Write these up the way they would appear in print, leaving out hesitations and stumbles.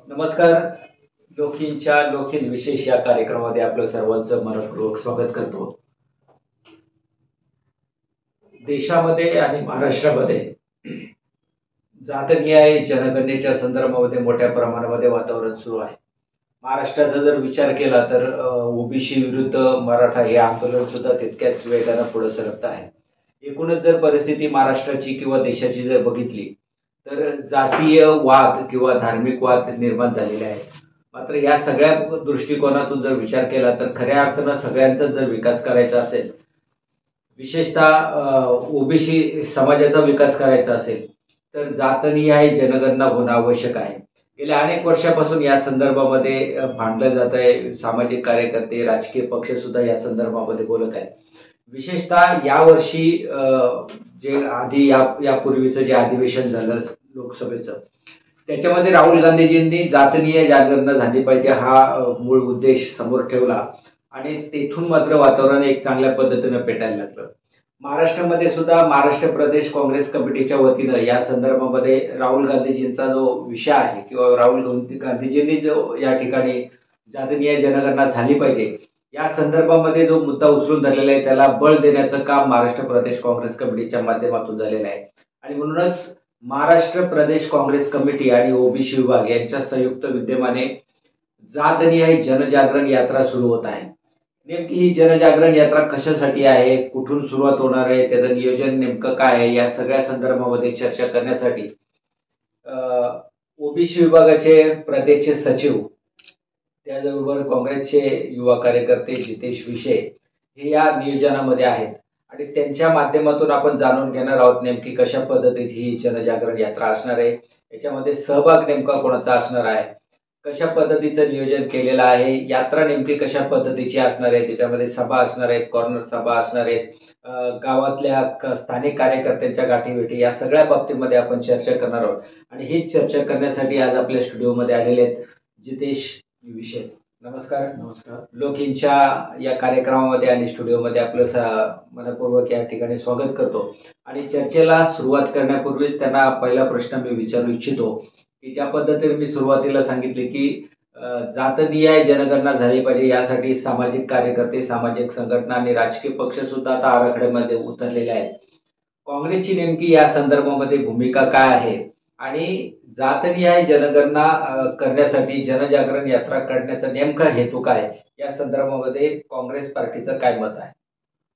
नमस्कार. लोकहित विशेष या कार्यक्रमामध्ये आपलं सर्वांचं मनपूर्वक स्वागत करतो. देशामध्ये आणि महाराष्ट्रामध्ये जातनिहाय जनगणनेच्या संदर्भामध्ये मोठ्या प्रमाणामध्ये वातावरण सुरू आहे. महाराष्ट्राचा जर विचार केला तर ओबीसी विरुद्ध मराठा हे आंदोलन सुद्धा तितक्याच वेगानं पुढे सरकत आहे. एकूणच जर परिस्थिती महाराष्ट्राची किंवा देशाची जर बघितली तर जातीय वाद किंवा धार्मिक वाद निर्माण झालेले आहेत. मात्र या सगळ्या दृष्टिकोनातून जर विचार केला तर खऱ्या अर्थानं सगळ्यांचा जर विकास करायचा असेल, विशेषतः ओबीसी समाजाचा विकास करायचा असेल तर जातनिहाय जनगणना होणं आवश्यक आहे. गेल्या अनेक वर्षापासून या संदर्भामध्ये भांडलं जात आहे. सामाजिक कार्यकर्ते, राजकीय पक्ष सुद्धा या संदर्भामध्ये बोलत आहेत. विशेषतः यावर्षी जे आधी यापूर्वीचं जे अधिवेशन झालं लोकसभेचं, त्याच्यामध्ये राहुल गांधीजींनी जातनीय जनगणना झाली पाहिजे हा मूळ उद्देश समोर ठेवला आणि तेथून मात्र वातावरण एक चांगल्या पद्धतीनं पेटायला लागलं. महाराष्ट्रामध्ये सुद्धा महाराष्ट्र प्रदेश काँग्रेस कमिटीच्या वतीनं या संदर्भामध्ये राहुल गांधीजींचा जो विषय आहे किंवा राहुल गांधीजींनी जो या ठिकाणी जातनीय जनगणना झाली पाहिजे या संदर्भामध्ये जो मुद्दा उचलून धरलेला आहे त्याला बळ देण्याचं काम महाराष्ट्र प्रदेश काँग्रेस कमिटीच्या माध्यमातून झालेलं आहे. आणि म्हणूनच महाराष्ट्र प्रदेश काँग्रेस कमिटी आणि ओबीसी विभाग यांच्या संयुक्त विद्यमाने जातनिहाय जनजागरण यात्रा सुरू होत आहे. नेमकी ही जनजागरण यात्रा कशासाठी आहे, कुठून सुरुवात होणार आहे, त्याचं नियोजन नेमकं काय आहे, या सगळ्या संदर्भामध्ये चर्चा करण्यासाठी ओबीसी विभागाचे प्रदेशचे सचिव, त्याचबरोबर काँग्रेसचे युवा कार्यकर्ते जितेश विषे हे या नियोजनामध्ये आहेत आणि त्यांच्या माध्यमातून आपण जाणून घेणार आहोत नेमकी कशा पद्धतीत ही जनजागरण यात्रा असणार आहे, याच्यामध्ये सहभाग नेमका कोणाचा असणार आहे, कशा पद्धतीचं नियोजन केलेलं आहे, यात्रा नेमकी कशा पद्धतीची असणार आहे, त्याच्यामध्ये सभा असणार आहेत, कॉर्नर सभा असणार आहेत, गावातल्या स्थानिक कार्यकर्त्यांच्या गाठीभेटी या सगळ्या बाबतीमध्ये आपण चर्चा करणार आहोत. आणि ही चर्चा करण्यासाठी आज आपल्या स्टुडिओमध्ये आलेले आहेत जितेश विषय. नमस्कार. नमस्कार. लोकहितच्या या कार्यक्रमामध्ये आणि स्टुडिओमध्ये आपलं मनपूर्वक या ठिकाणी स्वागत करतो. आणि चर्चेला सुरुवात करण्यापूर्वी त्यांना पहिला प्रश्न मी विचारू इच्छितो की ज्या पद्धतीने मी सुरुवातीला सांगितले की जातनिहाय जनगणना झाली पाहिजे यासाठी सामाजिक कार्यकर्ते, सामाजिक संघटना आणि राजकीय पक्ष सुद्धा आता आराखड्यामध्ये उतरलेले आहेत. काँग्रेसची नेमकी या संदर्भामध्ये भूमिका काय आहे आणि जातनिहाय जनगणना करण्यासाठी जनजागरण यात्रा काढण्याचा नेमका हेतू काय, या संदर्भामध्ये काँग्रेस पार्टीचं काय मत आहे?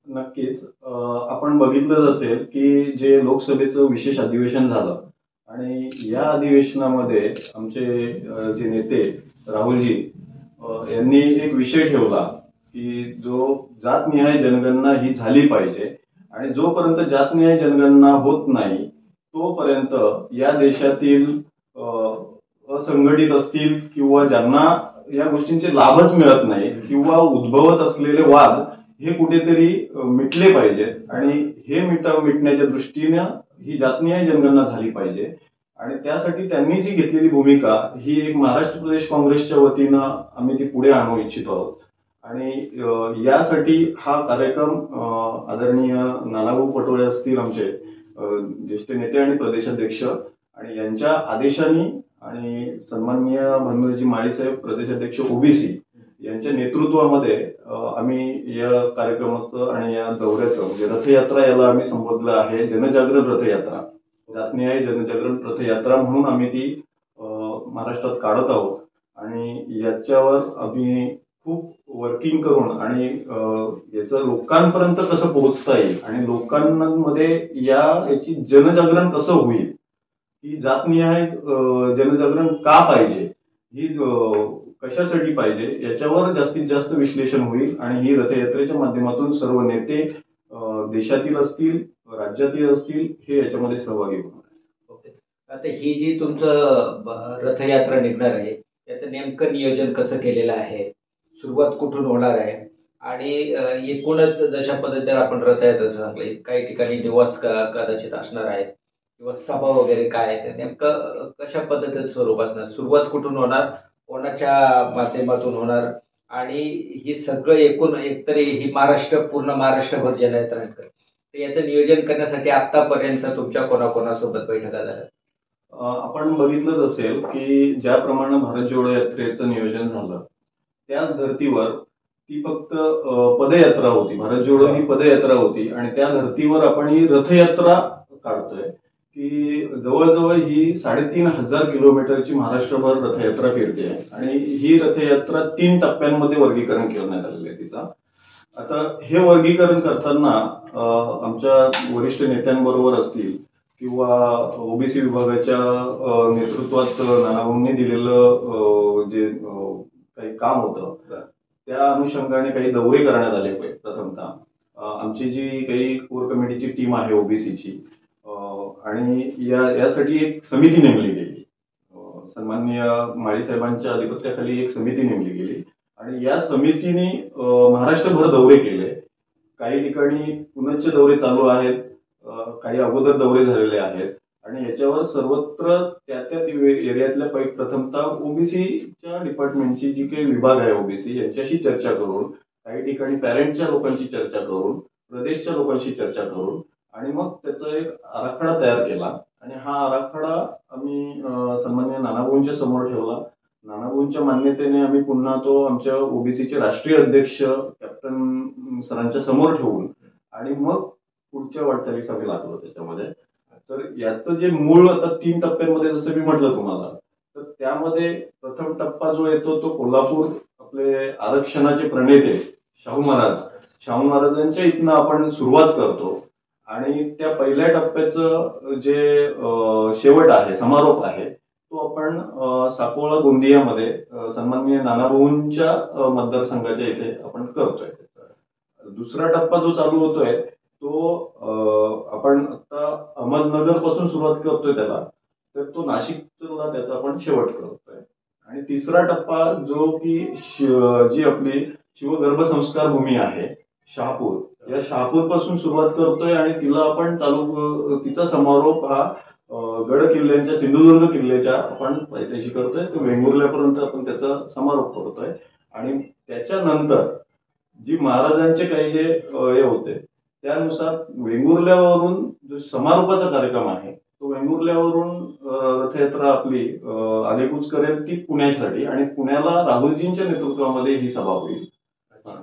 नक्कीच आपण बघितलं असेल की जे लोकसभेचं विशेष अधिवेशन झालं आणि या अधिवेशनामध्ये आमचे जे नेते राहुलजी यांनी एक विषय ठेवला की जो जातनिहाय जनगणना ही झाली पाहिजे आणि जोपर्यंत जातनिहाय जनगणना होत नाही तोपर्यंत या देशातील असंघटित असतील किंवा ज्यांना या गोष्टींचे लाभच मिळत नाही किंवा उद्भवत असलेले वाद हे कुठेतरी मिटले पाहिजेत आणि हे मिटण्याच्या दृष्टीने ही जातनिहाय जनगणना झाली पाहिजे. आणि त्यासाठी त्यांनी जी घेतलेली भूमिका ही एक महाराष्ट्र प्रदेश काँग्रेसच्या वतीनं आम्ही ती पुढे आणू इच्छितो आहोत. आणि यासाठी हा कार्यक्रम आदरणीय नानाभाऊ पटोळे असतील आमचे ज्येष्ठ नेते आणि प्रदेशाध्यक्ष आणि यांच्या आदेशाने आणि सन्माननीय भानुदाजी माळीसाहेब प्रदेशाध्यक्ष ओबीसी यांच्या नेतृत्वामध्ये आम्ही या कार्यक्रमाचं आणि या दौऱ्याचं म्हणजे रथयात्रा याला आम्ही संबोधलं आहे जनजागरण रथयात्रा, जातनिहाय जनजागरण रथयात्रा म्हणून आम्ही ती महाराष्ट्रात काढत आहोत. आणि याच्यावर आम्ही खूप वर्किंग करून आणि याचं लोकांपर्यंत कसं पोहोचता येईल आणि लोकांमध्ये याची जनजागरण कसं होईल, ही जातनिहाय जनजागरण का पाहिजे, ही कशासाठी पाहिजे, याच्यावर जास्तीत जास्त विश्लेषण होईल. आणि ही रथयात्रेच्या माध्यमातून सर्व नेते देशातील असतील, राज्यातील असतील, हे याच्यामध्ये सहभागी होणार. ओके. आता ही जी तुमचं रथयात्रा निघणार आहे त्याचं नेमकं नियोजन कसं केलेलं आहे, सुरुवात कुठून होणार आहे आणि एकूणच जशा पद्धतीने आपण रथयात्रा सांगले काही ठिकाणी निवास कदाचित असणार आहेत किंवा सभा वगैरे काय आहे, नेमकं कशा पद्धतीचं स्वरूप असणार, सुरुवात कुठून होणार, कोणाच्या माध्यमातून होणार आणि ही सगळं एकूण एकतरी ही पूर्ण महाराष्ट्रभर जनयात्रा तर याचं नियोजन करण्यासाठी आतापर्यंत तुमच्या कोणाकोणासोबत बैठका झाल्या? आपण बघितलंच असेल की ज्याप्रमाणे भारत जोडो यात्रेचं नियोजन झालं त्याच धर्तीवर ती फक्त पदयात्रा होती. भारत जोडो ही पदयात्रा होती आणि त्या धर्तीवर आपण ही रथयात्रा काढतोय की जवळजवळ ही 3,500 किलोमीटरची महाराष्ट्रभर रथयात्रा फिरते आणि ही रथयात्रा 3 टप्प्यांमध्ये वर्गीकरण करण्यात आलेलं आहे तिचा. आता हे वर्गीकरण करताना आमच्या वरिष्ठ नेत्यांबरोबर असतील किंवा ओबीसी विभागाच्या नेतृत्वात नानाभाऊंनी दिलेलं जे काही काम होतं त्या अनुषंगाने काही दौरे करण्यात आले. प्रथमतः आमची जी काही कोर कमिटीची टीम आहे ओबीसीची आणि यासाठी एक समिती नेमली गेली. सन्माननीय माळी साहेबांच्या अधिपत्याखाली एक समिती नेमली गेली आणि या समितीने महाराष्ट्रभर दौरे केले. काही ठिकाणी पुनश्च दौरे चालू आहेत, काही अगोदर दौरे झालेले आहेत आणि याच्यावर सर्वत्र त्या एरियातल्या प्रथमतः ओबीसीच्या डिपार्टमेंटची जी काही विभाग आहे ओबीसी यांच्याशी चर्चा करून, काही ठिकाणी पॅरेंटच्या लोकांची चर्चा करून, प्रदेशच्या लोकांशी चर्चा करून आणि मग त्याचा एक आराखडा तयार केला आणि हा आराखडा आम्ही सन्माननीय नानाभाऊंच्या समोर ठेवला. नानाभाऊंच्या मान्यतेने आम्ही पुन्हा तो आमच्या ओबीसीचे राष्ट्रीय अध्यक्ष कॅप्टन सरांच्या समोर ठेवून आणि मग पुढच्या वाटचालीस आम्ही लागलो त्याच्यामध्ये. तर याचं जे मूळ आता 3 टप्प्यांमध्ये जसं मी म्हटलं तुम्हाला, तर त्यामध्ये प्रथम टप्पा जो येतो तो कोल्हापूर आपले आरक्षणाचे प्रणेते शाहू महाराजांच्या इथनं आपण सुरुवात करतो आणि त्या पहिल्या टप्प्याचं जे शेवट आहे, समारोप आहे, तो आपण साकोळा गोंदियामध्ये सन्माननीय नानाभाऊंच्या मतदारसंघाच्या इथे आपण करतोय. दुसरा टप्पा जो चालू होतोय तो आपण आता अहमदनगर पासून सुरुवात करतोय त्याला, तर तो नाशिकला त्याचा आपण शेवट करतोय. आणि तिसरा टप्पा जो की जी आपली शिवगर्भसंस्कार भूमी आहे शहापूर, या शहापूर पासून सुरुवात करतोय आणि तिला आपण तिचा समारोप हा गड किल्ल्यांच्या, सिंधुदुर्ग किल्ल्याच्या आपण पायथ्याशी करतोय. तो वेंगुर्ल्यापर्यंत आपण त्याचा समारोप करतोय आणि त्याच्यानंतर जी महाराजांचे काही जे हे होते त्यानुसार वेंगुर्ल्यावरून जो समारोपाचा कार्यक्रम आहे तो वेंगुर्ल्यावरून रथयात्रा आपली आगेकूच करेल ती पुण्यासाठी आणि पुण्याला राहुलजींच्या नेतृत्वामध्ये ही सभा होईल.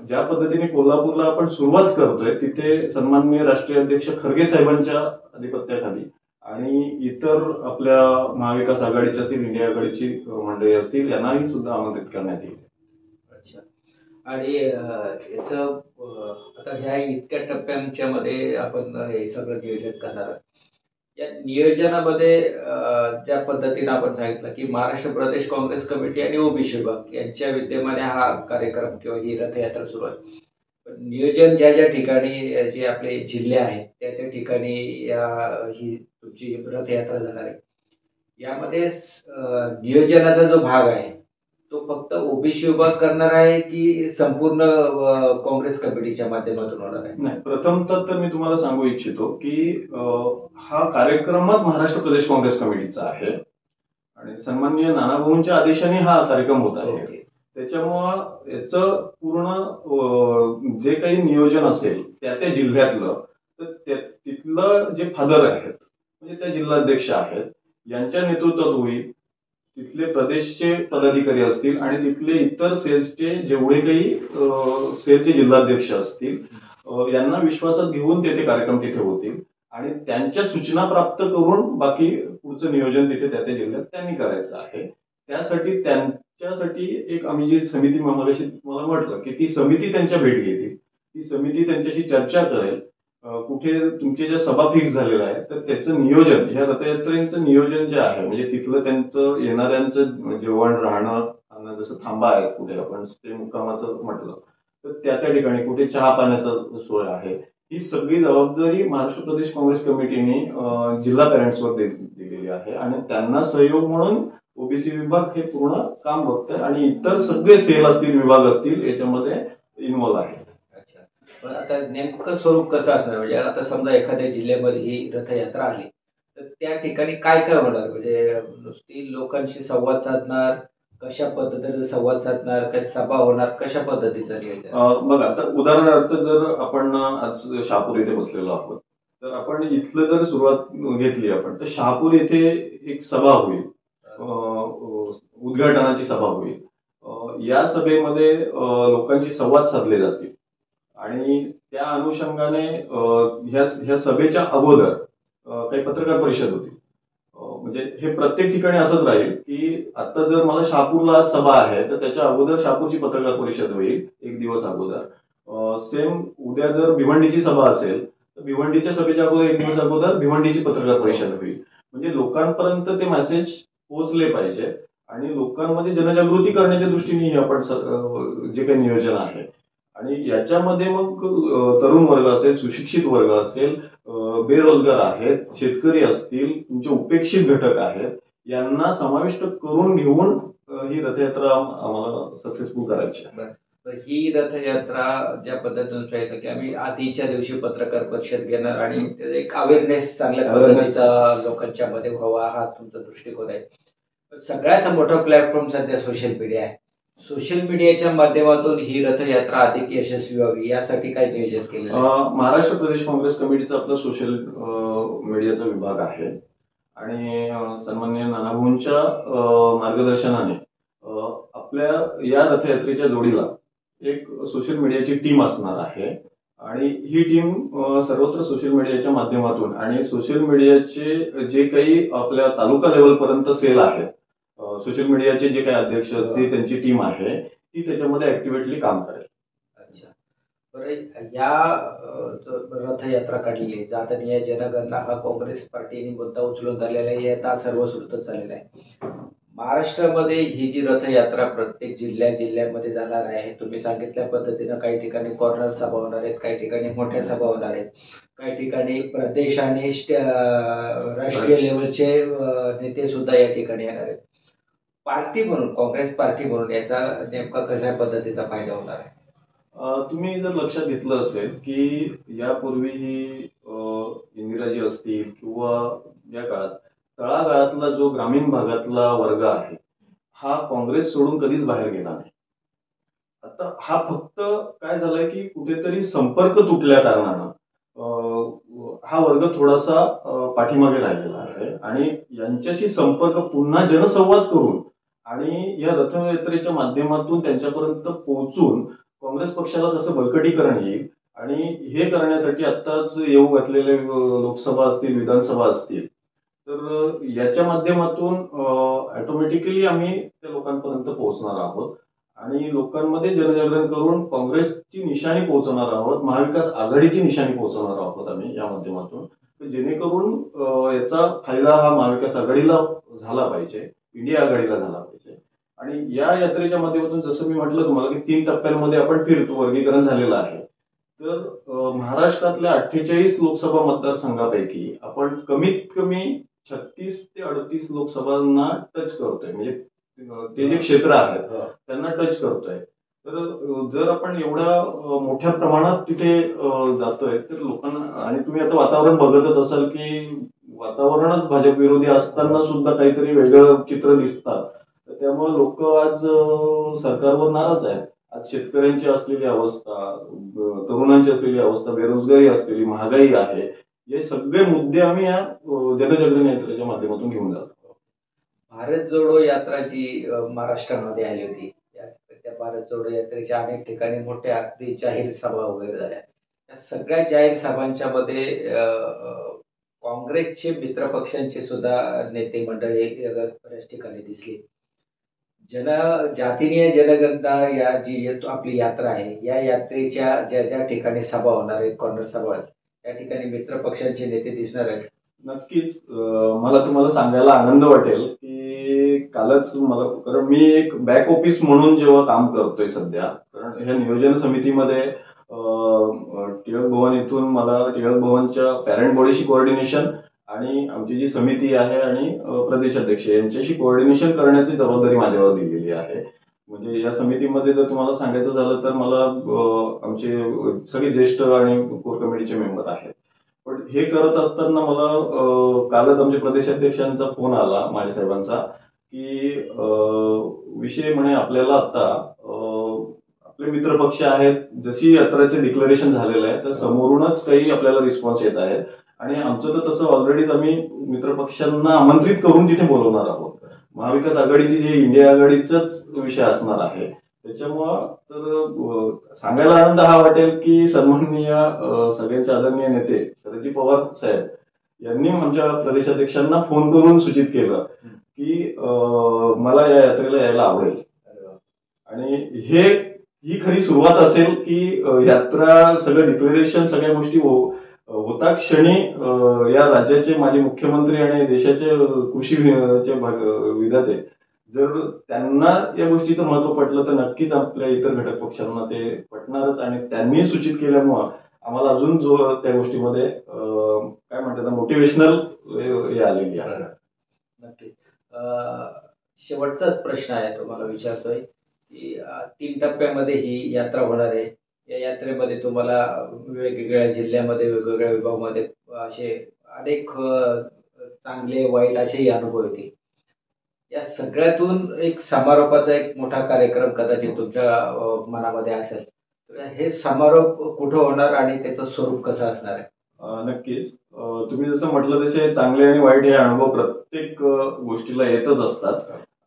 ज्या पद्धतीने कोल्हापूरला आपण सुरुवात करतोय तिथे सन्माननीय राष्ट्रीय अध्यक्ष खरगे साहेबांच्या अधिपत्याखाली आणि इतर आपल्या महाविकास आघाडीची असतील, इंडिया आघाडीची मंडळी असतील यांनाही सुद्धा आमंत्रित करण्यात येईल. अच्छा. आणि याचं आता ह्या इतक्या टप्प्यांच्या मध्ये आपण हे सगळं नियोजन करणार. या नियोजनामध्ये ज्या पद्धतीने आपण सांगितलं की महाराष्ट्र प्रदेश काँग्रेस कमिटी आणि ओबीसी विभाग यांच्या विद्यमाने हा कार्यक्रम किंवा ही रथयात्रा सुरू आहे. पण नियोजन ज्या ज्या ठिकाणी जे आपले जिल्हे आहेत त्या ठिकाणी ही तुमची रथयात्रा जाणार आहे. यामध्ये नियोजनाचा जो भाग आहे तो फक्त ओबीसी विभाग करणार आहे की संपूर्ण काँग्रेस कमिटीच्या माध्यमातून होणार आहे? नाही, प्रथमतः तर मी तुम्हाला सांगू इच्छितो की हा कार्यक्रमच महाराष्ट्र प्रदेश काँग्रेस कमिटीचा आहे आणि सन्माननीय नानाभाऊंच्या आदेशाने हा कार्यक्रम होत आहे. त्याच्यामुळं याचं पूर्ण जे काही नियोजन असेल त्या जिल्ह्यातलं, तर तिथलं जे फादर आहेत म्हणजे त्या जिल्हाध्यक्ष आहेत यांच्या नेतृत्वात होईल. तिथले प्रदेशचे पदाधिकारी असतील आणि तिथले इतर सेल्सचे जेवढे काही सेलचे जिल्हाध्यक्ष असतील यांना विश्वासात घेऊन ते कार्यक्रम तिथे होतील आणि त्यांच्या सूचना प्राप्त करून बाकी पुढचं नियोजन तिथे त्या जिल्ह्यात त्यांनी करायचं आहे. त्यासाठी त्यांच्यासाठी एक आम्ही जी समिती मगाशी तुम्हाला म्हटलं की ती समिती त्यांच्या भेट घेतील, ती समिती त्यांच्याशी चर्चा करेल. कुठे तुमचे ज्या सभा फिक्स झालेल्या आहेत तर त्याचं नियोजन, ह्या रथयात्रेचं नियोजन जे आहे म्हणजे तिथलं त्यांचं येणाऱ्यांचं जेवण राहणं, जसं थांबा आहेत कुठे आपण ते मुक्कामाचं म्हटलं तर त्या ठिकाणी कुठे चहा पाण्याचं सोय आहे, ही सगळी जबाबदारी महाराष्ट्र प्रदेश काँग्रेस कमिटीने जिल्हा पॅरेंट्सवर दिलेली आहे आणि त्यांना सहयोग म्हणून ओबीसी विभाग हे पूर्ण काम बघतोय आणि इतर सगळे सेल असतील, विभाग असतील याच्यामध्ये इन्व्हॉल्व आहे. पण आता नेमकं स्वरूप कसं असणार? म्हणजे आता समजा एखाद्या जिल्ह्यामध्ये ही रथयात्रा आली तर त्या ठिकाणी काय काय होणार? म्हणजे नुसती लोकांशी संवाद साधणार, कशा पद्धतीने संवाद साधणार, काय सभा होणार, कशा पद्धतीचं नियोजन? बघा, आता उदाहरणार्थ जर आपण आज शहापूर इथे बसलेलो आहोत तर आपण इथलं जर सुरुवात घेतली आपण, तर शहापूर येथे एक सभा होईल, उद्घाटनाची सभा होईल. या सभेमध्ये लोकांशी संवाद साधले जातील आणि त्या अनुषंगाने ह्या सभेच्या अगोदर काही पत्रकार परिषद होती. म्हणजे हे प्रत्येक ठिकाणी असंच राहील की आता जर मला शहापूरला सभा आहे तर त्याच्या अगोदर शहापूरची पत्रकार परिषद होईल एक दिवस अगोदर. सेम उद्या जर भिवंडीची सभा असेल तर भिवंडीच्या सभेच्या अगोदर एक दिवस अगोदर भिवंडीची पत्रकार परिषद होईल. म्हणजे लोकांपर्यंत ते मेसेज पोहोचले पाहिजे आणि लोकांमध्ये जनजागृती करण्याच्या दृष्टीने आपण जे काही नियोजन आहे आणि याच्यामध्ये मग तरुण वर्ग असेल, सुशिक्षित वर्ग असेल, बेरोजगार आहेत, शेतकरी असतील, तुमचे उपेक्षित घटक आहेत, यांना समाविष्ट करून घेऊन ही रथयात्रा आम्हाला सक्सेसफुल करायची आहे. तर ही रथयात्रा ज्या पद्धतीने सांगितलं की आम्ही आधीच्या दिवशी पत्रकार परिषद घेणार आणि एक अवेअरनेस चांगल्या पद्धतीचा लोकांच्या मध्ये व्हावा, हा तुमचा दृष्टिकोन आहे. सगळ्यात मोठा प्लॅटफॉर्म सध्या सोशल मीडिया आहे. सोशल मीडियाच्या माध्यमातून ही रथयात्रा अधिक यशस्वी व्हावी यासाठी काय नियोजन केलं? महाराष्ट्र प्रदेश काँग्रेस कमिटीचा आपला सोशल मीडियाचा विभाग आहे आणि सन्माननीय नानाभाऊंच्या मार्गदर्शनाने आपल्या या रथयात्रेच्या जोडीला एक सोशल मीडियाची टीम असणार आहे आणि ही टीम सर्वत्र सोशल मीडियाच्या माध्यमातून आणि सोशल मीडियाचे जे काही आपल्या तालुका लेवल पर्यंत सेल आहेत, सोशल मीडियाचे जे काही अध्यक्ष असतील त्यांची टीम आहे ती त्याच्यामध्ये ऍक्टिव्हेटली काम करेल. अच्छा, बरं, या रथयात्रा काढलेली जातनीय जनगणना हा काँग्रेस पार्टीने मुद्दा उचलून धरलेला आहे, आता सर्वश्रुत चाललेला आहे. महाराष्ट्रामध्ये ही जी रथयात्रा प्रत्येक जिल्ह्यामध्ये जाणार आहे, तुम्ही सांगितल्या पद्धतीनं काही ठिकाणी कॉर्नर सभा होणार आहेत, काही ठिकाणी मोठ्या सभा होणार आहेत, काही ठिकाणी प्रदेश आणि राष्ट्रीय लेवलचे नेते सुद्धा या ठिकाणी येणार आहेत. पार्टी म्हणून, काँग्रेस पार्टी म्हणून याचा नेमका कशा पद्धतीचा फायदा होणार आहे? तुम्ही जर लक्षात घेतलं असेल की यापूर्वीही इंदिराजी असतील किंवा या काळात तळागाळातला जो ग्रामीण भागातला वर्ग आहे हा काँग्रेस सोडून कधीच बाहेर गेला नाही. आता हा फक्त काय झालाय की कुठेतरी संपर्क तुटल्या कारणानं हा वर्ग थोडासा पाठीमागे राहिलेला आहे आणि यांच्याशी संपर्क पुन्हा जनसंवाद करून आणि या रथयात्रेच्या माध्यमातून त्यांच्यापर्यंत पोहोचून काँग्रेस पक्षाला कसं बळकटीकरण येईल आणि हे करण्यासाठी आत्ताच येऊ घातलेले लोकसभा असतील, विधानसभा असतील, तर याच्या माध्यमातून ऑटोमॅटिकली आम्ही त्या लोकांपर्यंत पोहोचणार आहोत आणि लोकांमध्ये जनजागरण करून काँग्रेसची निशाणी पोहोचवणार आहोत, महाविकास आघाडीची निशाणी पोहोचवणार आहोत आम्ही या माध्यमातून, जेणेकरून याचा फायदा हा महाविकास आघाडीला झाला पाहिजे, इंडिया आघाडीला झाला पाहिजे. आणि या यात्रेच्या माध्यमातून जसं मी म्हटलं तुम्हाला की 3 टप्प्यांमध्ये आपण फिरतो, वर्गीकरण झालेलं आहे. तर महाराष्ट्रातल्या 48 लोकसभा मतदारसंघापैकी आपण कमीत कमी 36 ते 38 लोकसभांना टच करतोय, म्हणजे ते जे क्षेत्र आहेत त्यांना टच करतोय. तर जर आपण एवढ्या मोठ्या प्रमाणात तिथे जातोय तर लोकांना, आणि तुम्ही आता वातावरण बघतच असाल की वातावरणच भाजप विरोधी असताना सुद्धा काहीतरी वेगळं चित्र दिसतात. त्यामुळे लोक आज सरकारवर नाराज आहेत. आज शेतकऱ्यांची असलेली अवस्था, तरुणांची असलेली अवस्था, बेरोजगारी असलेली, महागाई आहे, हे सगळे मुद्दे आम्ही या जनजागरण यात्रेच्या माध्यमातून घेऊन जातो. भारत जोडो यात्रा जी महाराष्ट्रामध्ये आली होती, त्या भारत जोडो यात्रेच्या अनेक ठिकाणी मोठ्या अगदी जाहीर सभा वगैरे झाल्या. या सगळ्या जाहीर सभांच्या मध्ये काँग्रेसचे मित्रपक्षांचे सुद्धा नेते मंडळी बऱ्याच ठिकाणी दिसली. जातीय जनगणना या जी आपली यात्रा आहे, या यात्रेच्या ज्या ज्या ठिकाणी सभा होणार आहेत, कॉर्नर सभा, त्या ठिकाणी मित्र पक्षांचे नेते दिसणार आहेत. नक्कीच मला तुम्हाला सांगायला आनंद वाटेल की कालच मला, कारण मी एक बॅक ऑफिस म्हणून जेव्हा काम करतोय सध्या, कारण ह्या नियोजन समितीमध्ये टिळक भवन इथून मला टिळक भवनच्या पॅरेंट बॉडीशी कोऑर्डिनेशन आणि आमची जी समिती आहे आणि प्रदेश अध्यक्ष यांच्याशी कोऑर्डिनेशन करण्याची जबाबदारी माझ्यावर दिलेली आहे. म्हणजे या समितीमध्ये जर तुम्हाला सांगायचं झालं तर मला आमचे सगळे ज्येष्ठ आणि कोर कमिटीचे मेंबर आहेत. पण हे करत असताना मला कालच आमच्या प्रदेशाध्यक्षांचा फोन आला, माळे साहेबांचा, की विषय म्हणे आपल्याला आता आपले मित्रपक्ष आहेत, जशी यात्राचे डिक्लेरेशन झालेलं आहे तर समोरूनच काही आपल्याला रिस्पॉन्स येत आहेत आणि आमचं तर तसं ऑलरेडीच आम्ही मित्रपक्षांना आमंत्रित करून तिथे बोलवणार आहोत. महाविकास आघाडीची जी इंडिया आघाडीचाच विषय असणार आहे. त्याच्यामुळं तर सांगायला आनंद हा वाटेल की सन्माननीय सगळ्यांचे आदरणीय नेते शरदजी पवार साहेब यांनी आमच्या प्रदेशाध्यक्षांना फोन करून सूचित केलं की मला या यात्रेला यायला आवडेल. आणि ही खरी सुरुवात असेल की यात्रा सगळं डिक्लेरेशन सगळ्या गोष्टी होता क्षणी या राज्याचे माजी मुख्यमंत्री आणि देशाचे कृषी विधाते जर त्यांना या गोष्टीचं महत्व पटलं तर नक्कीच आपल्या इतर घटक पक्षांना ते पटणारच. आणि त्यांनी सूचित केल्यामुळं आम्हाला अजून जो त्या गोष्टीमध्ये काय म्हणतात मोटिवेशनल हे आलेली आहे. नक्की. शेवटचाच प्रश्न आहे तुम्हाला विचारतोय की 3 टप्प्यामध्ये ही यात्रा होणार आहे. या यात्रेमध्ये तुम्हाला वेगवेगळ्या जिल्ह्यामध्ये वेगवेगळ्या विभागामध्ये असे अनेक चांगले वाईट असेही अनुभव येतील. या सगळ्यातून एक समारोपाचा एक मोठा कार्यक्रम कदाचित तुमच्या मनामध्ये असेल, तर हे समारोप कुठं होणार आणि त्याचं स्वरूप कसं असणार आहे? नक्कीच. तुम्ही जसं म्हटलं तसे चांगले आणि वाईट हे अनुभव प्रत्येक गोष्टीला येतच असतात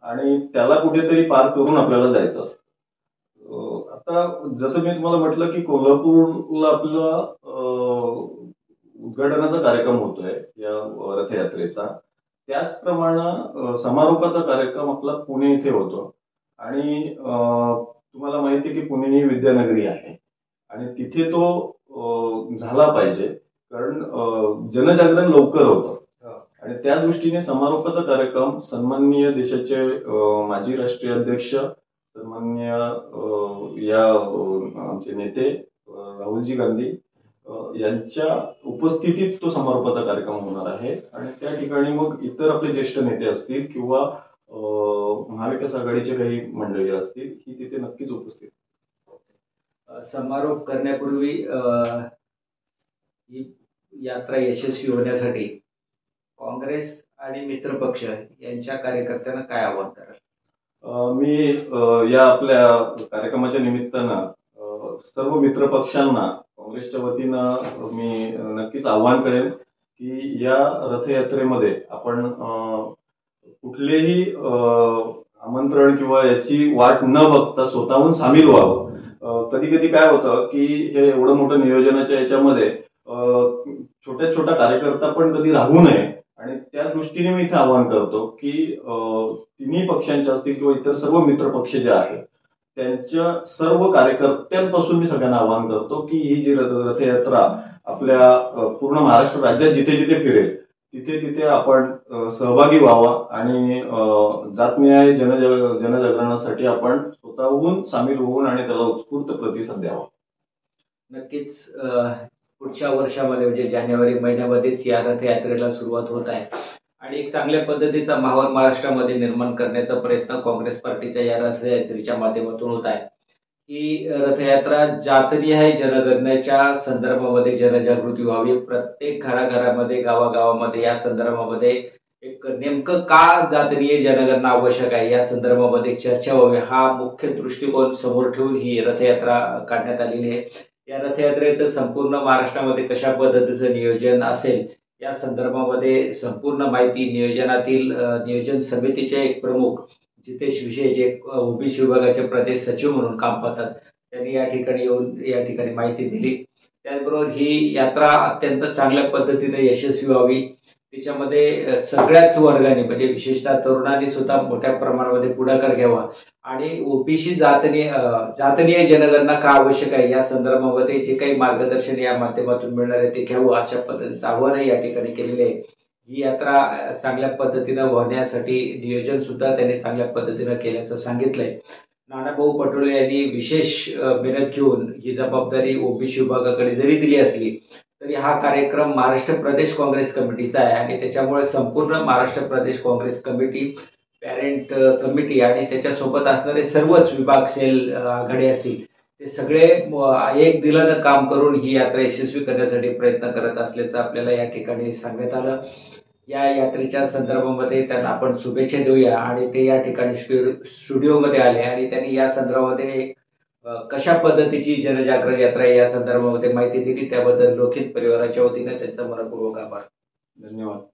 आणि त्याला कुठेतरी पार करून आपल्याला जायचं असतं. आता जसं मी तुम्हाला म्हटलं की कोल्हापूरला आपला उद्घाटनाचा कार्यक्रम होतोय या रथयात्रेचा, त्याचप्रमाणे समारोपाचा कार्यक्रम आपला पुणे इथे होतो. आणि तुम्हाला माहिती आहे की पुणे ही विद्यानगरी आहे आणि तिथे तो झाला पाहिजे, कारण जनजागरण लवकर होतं. आणि त्या दृष्टीने समारोपाचा कार्यक्रम सन्माननीय देशाचे माजी राष्ट्रीय अध्यक्ष सन्माननीय या आमचे नेते राहुलजी गांधी यांच्या उपस्थितीत तो समारोपाचा कार्यक्रम होणार आहे. आणि त्या ठिकाणी मग इतर आपले ज्येष्ठ नेते असतील किंवा महाविकास आघाडीचे काही मंडळी असतील ही तिथे नक्कीच उपस्थित. समारोप करण्यापूर्वी ही यात्रा यशस्वी होण्यासाठी काँग्रेस आणि मित्रपक्ष यांच्या कार्यकर्त्यांना काय आवाहन कराल? मी या आपल्या कार्यक्रमाच्या निमित्तानं सर्व मित्रपक्षांना काँग्रेसच्या वतीनं मी नक्कीच आवाहन करेन की या रथयात्रेमध्ये आपण कुठलेही आमंत्रण किंवा याची वाट न बघता स्वतःहून सामील व्हावं. कधी कधी काय होतं की हे एवढं मोठं नियोजनाच्या याच्यामध्ये छोट्या छोट्या कार्यकर्ता पण कधी राहू नये. आणि त्या दृष्टीने मी इथे आवाहन करतो की तिन्ही पक्षांच्या असतील किंवा इतर सर्व मित्र पक्ष जे आहेत त्यांच्या सर्व कार्यकर्त्यांपासून मी सगळ्यांना आवाहन करतो की ही जी रथयात्रा आपल्या पूर्ण महाराष्ट्र राज्यात जिथे जिथे फिरेल तिथे तिथे आपण सहभागी व्हावा आणि जातन्याय जनजागरणासाठी आपण स्वतःहून सामील होऊन आणि त्याला उत्स्फूर्त प्रतिसाद द्यावा. नक्कीच पुढच्या वर्षामध्ये म्हणजे जानेवारी महिन्यामध्येच या रथयात्रेला सुरुवात होत आहे आणि एक चांगल्या पद्धतीचा माहोल महाराष्ट्रामध्ये निर्माण करण्याचा प्रयत्न काँग्रेस पार्टीच्या या रथयात्रेच्या माध्यमातून होत आहे. ही रथयात्रा जातनीय जनगणनेच्या संदर्भामध्ये जनजागृती व्हावी. प्रत्येक घराघरामध्ये गावागावामध्ये या संदर्भामध्ये एक नेमकं का जातनीय जनगणना आवश्यक आहे या संदर्भामध्ये चर्चा व्हावी हा मुख्य दृष्टिकोन समोर ठेवून ही रथयात्रा काढण्यात आलेली आहे. या रथयात्रेचं संपूर्ण महाराष्ट्रामध्ये कशा पद्धतीचं नियोजन असेल या संदर्भामध्ये संपूर्ण माहिती नियोजन समितीचे एक प्रमुख जितेश विशेष जे ओबीसी विभागाचे प्रदेश सचिव म्हणून काम पाहतात त्यांनी या ठिकाणी येऊन या ठिकाणी माहिती दिली. त्याचबरोबर ही यात्रा अत्यंत चांगल्या पद्धतीने यशस्वी व्हावी. त्याच्यामध्ये सगळ्याच वर्गाने म्हणजे विशेषतः तरुणांनी सुद्धा मोठ्या प्रमाणामध्ये पुढाकार घ्यावा आणि ओबीसी जातनीय जनगणना का आवश्यक आहे या संदर्भामध्ये जे काही मार्गदर्शन या माध्यमातून मिळणार आहे ते घ्यावं अशा पद्धतीचं आव्हानही या ठिकाणी केलेले आहे. ही यात्रा चांगल्या पद्धतीनं होण्यासाठी नियोजन सुद्धा त्यांनी चांगल्या पद्धतीनं केल्याचं सांगितलंय. नानाभाऊ पटोले यांनी विशेष मेहनत घेऊन ही जबाबदारी ओबीसी विभागाकडे जरी दिली असली तरी हा कार्यक्रम महाराष्ट्र प्रदेश काँग्रेस कमिटीचा आहे आणि त्याच्यामुळे संपूर्ण महाराष्ट्र प्रदेश काँग्रेस कमिटी पॅरेंट कमिटी आणि त्याच्यासोबत असणारे सर्वच विभाग सेल आघाडी असतील ते सगळे एक दिलानं काम करून ही यात्रा यशस्वी करण्यासाठी प्रयत्न करत असल्याचं आपल्याला या ठिकाणी सांगण्यात आलं. या यात्रेच्या संदर्भामध्ये त्यांना आपण शुभेच्छा देऊया आणि ते या ठिकाणी स्टुडिओमध्ये आले आणि त्यांनी या संदर्भामध्ये कशा पद्धतीची जनजागरण यात्रा या संदर्भामध्ये माहिती दिली त्याबद्दल लोकहित परिवाराच्या वतीने त्यांचा मनपूर्वक आभार. धन्यवाद.